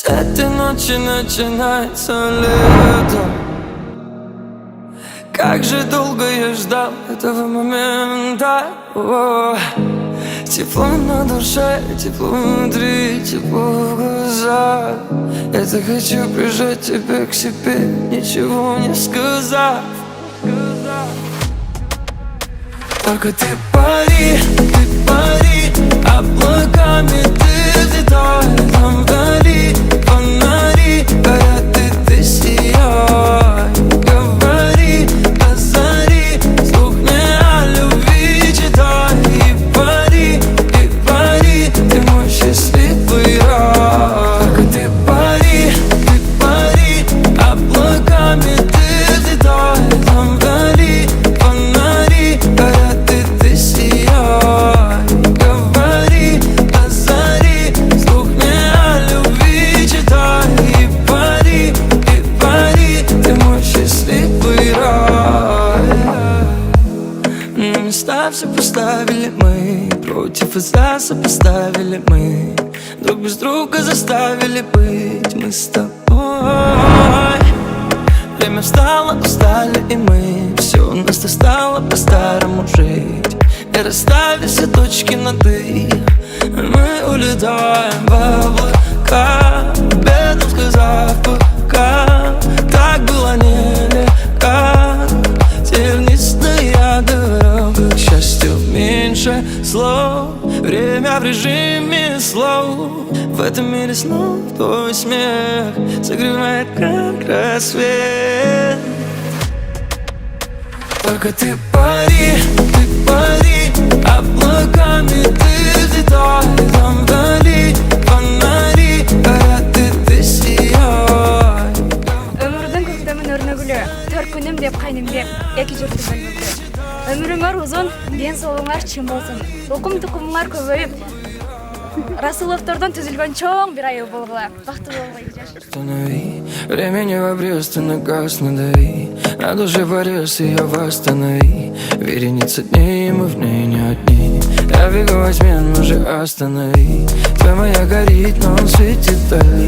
этой ночи начинается лето. Как же долго я ждал этого момента. Тепло на душе, тепло внутри, тепло в глазах. Я так хочу прижать тебя к себе, ничего не сказав. Только ты пари, облаками ты взлетай. Там вдали фонари горят, и ты сияй. Говори до зари, вслух мне о любви читай. И пари, ты мой счастливый рай. Только ты пари, облаками ты взлетай. Там вдали фонари горят, и ты сияй. Говори до зари, вслух мне о любви читай. И пари, ты мой счастливый рай. На места все поставили мы, против и за сопоставили мы, друг без друга заставили быть мы с тобой. Время встало, устали и мы, все у нас стало по-старому жить. И расставили все точки над «и», мы улетаем в облака, бедом сказав пока. Так было нелегко, тернистая дорога к счастью меньше слов. Время в режиме слов. В этом мире снов твой смех согревает, как рассвет. Только ты пари, облаками ты взлетай. Там вдали фонари горят, и ты сияй. Өмірдің көктемін өрнөгілі, төркінім деп қайным деп, екі жүрді бөлмекті. Өміріңер ұзын, ден солыңар чын болсын. Тұқым-тұқымыңар көбейіп, Расуловтордан түзілген чоң бір айы болғыла. Бақты болғай жаш. Останови, времени в обрез, ты на газ надави. На душе порез, ее восстанови. Вереница дней, мы в ней не одни. Я бегу во тьме, ну же останови. Твоя моя горит, но он светит вдали.